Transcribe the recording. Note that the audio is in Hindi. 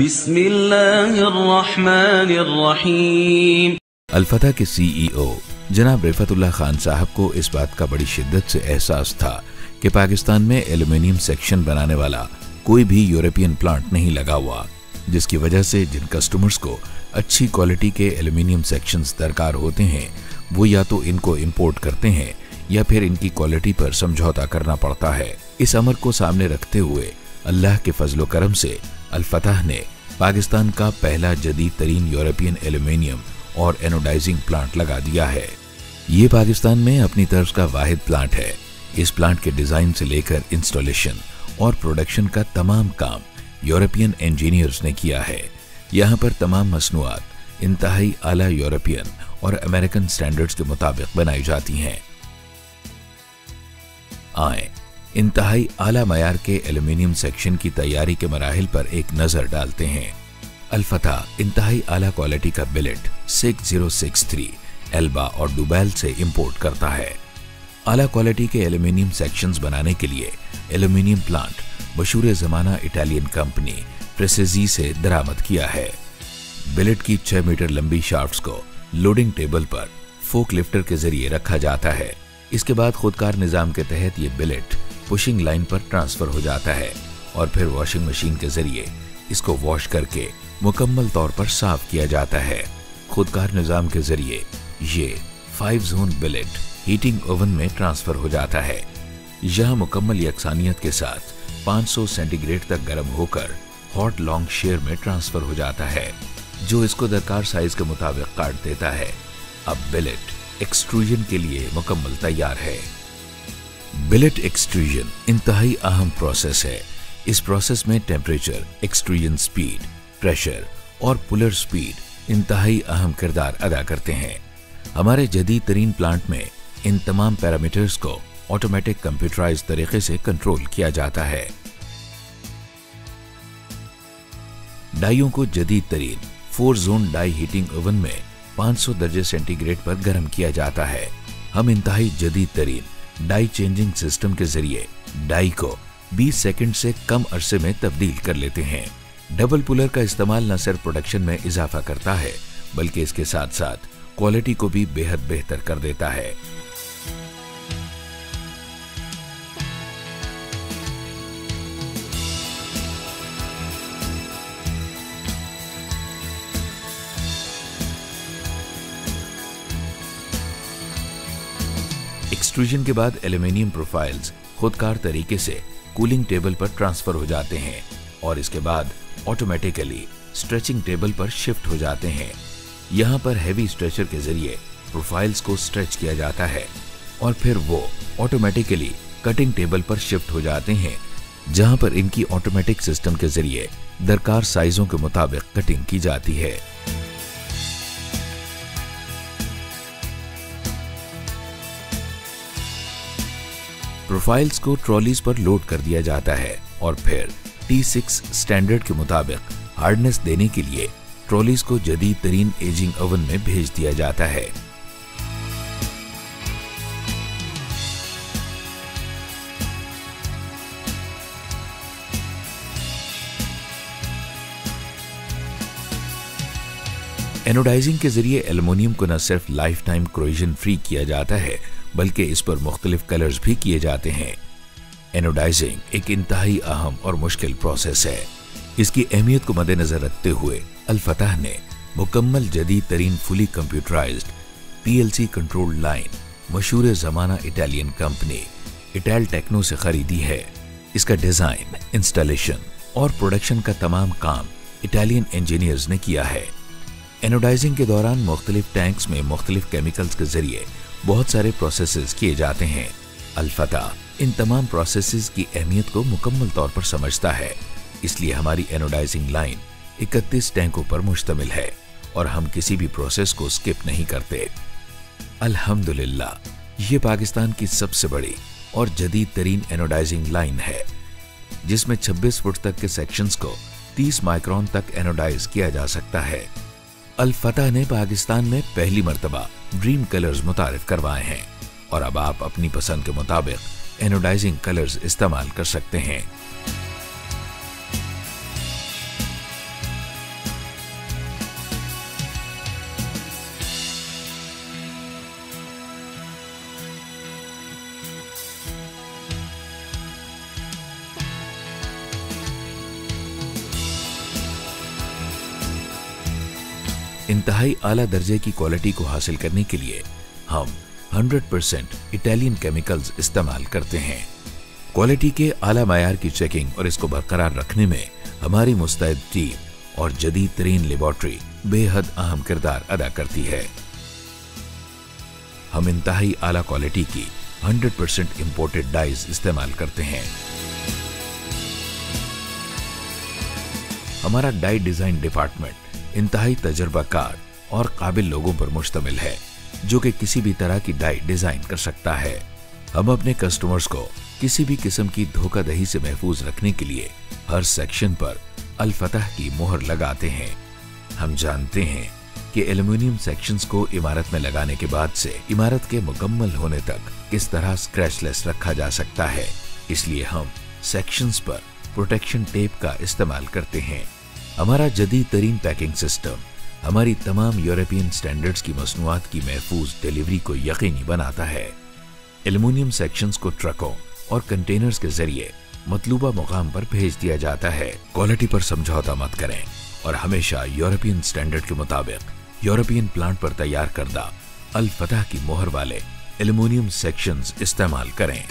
बिस्मिल्लाहिर्रहमानिर्रहीम। अल-फतह के सीईओ जनाब रिफतुल्लाह खान साहब को इस बात का बड़ी शिद्दत से एहसास था कि पाकिस्तान में एल्युमिनियम सेक्शन बनाने वाला कोई भी यूरोपियन प्लांट नहीं लगा हुआ, जिसकी वजह से जिन कस्टमर्स को अच्छी क्वालिटी के एल्युमिनियम सेक्शंस दरकार होते हैं वो या तो इनको इंपोर्ट करते हैं या फिर इनकी क्वालिटी पर समझौता करना पड़ता है। इस अमर को सामने रखते हुए अल्लाह के फजलो करम से अल-फतह ने पाकिस्तान का पहला जदीद तरीन यूरोपियन एल्युमिनियम और एनोडाइजिंग प्लांट लगा दिया है। ये पाकिस्तान में अपनी तर्ज का वाहिद प्लांट है। इस प्लांट के डिजाइन से लेकर इंस्टॉलेशन और प्रोडक्शन का तमाम काम यूरोपियन इंजीनियर्स ने किया है। यहाँ पर तमाम मसनूआत इंतहाई आला यूरोपियन और अमेरिकन स्टैंडर्ड्स के मुताबिक बनाई जाती हैं। आए इंतहाई आला मयार के एल्युमिनियम सेक्शन की तैयारी के मराहिल पर एक नजर डालते हैं। अल-फतह इंतहाई आला क्वालिटी का बिलेट 6063 एल्बा और डुबैल से इंपोर्ट करता है। आला क्वालिटी के एल्युमिनियम सेक्शंस बनाने के लिए एल्युमिनियम प्लांट मशहूर जमाना इटालियन कंपनी प्रेसेजी से दरामद किया है। बिलेट की 6 मीटर लंबी शाफ्ट्स को लोडिंग टेबल पर फोक लिफ्टर के जरिए रखा जाता है। इसके बाद खुदकार निजाम के तहत ये बिलेट पुशिंग लाइन पर ट्रांसफर हो जाता है और फिर वॉशिंग मशीन के जरिए इसको वॉश करके मुकम्मल तौर पर साफ किया जाता है। खुदकार निजाम के जरिए ये 5 जोन बिलेट हीटिंग ओवन में ट्रांसफर हो जाता है। यह मुकम्मल यकसानियत के साथ 500 सेंटीग्रेड तक गर्म होकर हॉट लॉन्ग शेयर में ट्रांसफर हो जाता है, जो इसको दरकार साइज के मुताबिक काट देता है। अब बिलेट एक्सट्रूजन के लिए मुकम्मल तैयार है। बिलेट एक्सट्रूजन इंतहाई अहम प्रोसेस है। इस प्रोसेस में टेम्परेचर, एक्सट्रूजन स्पीड, प्रेशर और पुलर स्पीड इंतहाई अहम किरदार अदा करते हैं। हमारे जदीद तरीन प्लांट में इन तमाम पैरामीटर्स को ऑटोमेटिक कंप्यूटराइज्ड तरीके से कंट्रोल किया जाता है। डाइयों को जदीद तरीन 4 जोन डाई हीटिंग ओवन में 500 दर्जे सेंटीग्रेड पर गर्म किया जाता है। हम इंतहाई जदीद तरीन डाई चेंजिंग सिस्टम के जरिए डाई को 20 सेकंड से कम अरसे में तब्दील कर लेते हैं। डबल पुलर का इस्तेमाल न सिर्फ प्रोडक्शन में इजाफा करता है बल्कि इसके साथ साथ क्वालिटी को भी बेहद बेहतर कर देता है। एक्सट्रूजन के बाद एल्युमिनियम प्रोफाइल्स खुदकार तरीके से कूलिंग टेबल पर ट्रांसफर हो जाते हैं और इसके बाद ऑटोमेटिकली स्ट्रेचिंग टेबल पर शिफ्ट हो जाते हैं। यहाँ पर हैवी स्ट्रेचर के जरिए प्रोफाइल्स को स्ट्रेच किया जाता है और फिर वो ऑटोमेटिकली कटिंग टेबल पर शिफ्ट हो जाते हैं, जहाँ पर इनकी ऑटोमेटिक सिस्टम के जरिए दरकार साइजों के मुताबिक कटिंग की जाती है। प्रोफाइल्स को ट्रॉलीज पर लोड कर दिया जाता है और फिर T6 स्टैंडर्ड के मुताबिक हार्डनेस देने के लिए ट्रॉलीज को जदीद तरीन एजिंग ओवन में भेज दिया जाता है। एनोडाइजिंग के जरिए एल्युमिनियम को न सिर्फ लाइफ टाइम क्रोजन फ्री किया जाता है बल्कि इस पर मुख्तलिफ कलर्स भी किए जाते हैं। एनोडाइजिंग एक इंतहाई अहम और मुश्किल प्रोसेस है। इसकी अहमियत को मद्देनजर रखते हुए अल-फतह ने मुकम्मल जदीद तरीन fully computerised PLC control line मशहूर जमाना इटालियन कंपनी इटैल टेक्नो से खरीदी है। इसका डिजाइन, इंस्टॉलेशन और प्रोडक्शन का तमाम काम इटालियन इंजीनियर्स ने किया है। एनोडाइजिंग के दौरान मुख्तलिफ टैंक्स में मुख्तलिफ केमिकल्स के जरिए बहुत सारे प्रोसेसेस किए जाते हैं। अल-फतह इन तमाम प्रोसेसेस की अहमियत को मुकम्मल तौर पर समझता है, इसलिए हमारी एनोडाइजिंग लाइन 31 टैंकों पर मुश्तमिल है और हम किसी भी प्रोसेस को स्किप नहीं करते। अल्हम्दुलिल्लाह, ये पाकिस्तान की सबसे बड़ी और जदीद तरीन एनोडाइजिंग लाइन है, जिसमें 26 फुट तक के सेक्शंस को 30 माइक्रोन तक एनोडाइज किया जा सकता है। अल-फतह ने पाकिस्तान में पहली मर्तबा ड्रीम कलर्स मुतारिफ करवाए हैं और अब आप अपनी पसंद के मुताबिक एनोडाइजिंग कलर्स इस्तेमाल कर सकते हैं। इंतहाई आला दर्जे की क्वालिटी को हासिल करने के लिए हम 100% इटालियन केमिकल्स इस्तेमाल करते हैं। क्वालिटी के आला मायार की चेकिंग और इसको बरकरार रखने में हमारी मुस्तैद टीम और जदीद तरीन लेबोरेटरी बेहद अहम किरदार अदा करती है। हम इंतहाई आला क्वालिटी की 100% इंपोर्टेड डाइज इस्तेमाल करते हैं। हमारा डाई डिजाइन डिपार्टमेंट इंतहाई तजर्बाकार और काबिल लोगों पर मुश्तमिल है जो कि किसी भी तरह की डाई डिजाइन कर सकता है। हम अपने कस्टमर्स को किसी भी किस्म की धोखाधड़ी से महफूज रखने के लिए हर सेक्शन पर अल फतह की मोहर लगाते हैं। हम जानते हैं कि एल्युमिनियम सेक्शंस को इमारत में लगाने के बाद से इमारत के मुकम्मल होने तक किस तरह स्क्रैचलेस रखा जा सकता है, इसलिए हम सेक्शंस पर प्रोटेक्शन टेप का इस्तेमाल करते हैं। हमारा जदीद तरीन पैकिंग सिस्टम हमारी तमाम यूरोपियन स्टैंडर्ड्स की मसनूआत की महफूज डिलीवरी को यकीनी बनाता है। एल्युमिनियम सेक्शंस को ट्रकों और कंटेनर्स के जरिए मतलूबा मुकाम पर भेज दिया जाता है। क्वालिटी पर समझौता मत करें और हमेशा यूरोपियन स्टैंडर्ड के मुताबिक यूरोपियन प्लांट पर तैयार करदा अल फतह की मोहर वाले एल्युमिनियम सेक्शंस इस्तेमाल करें।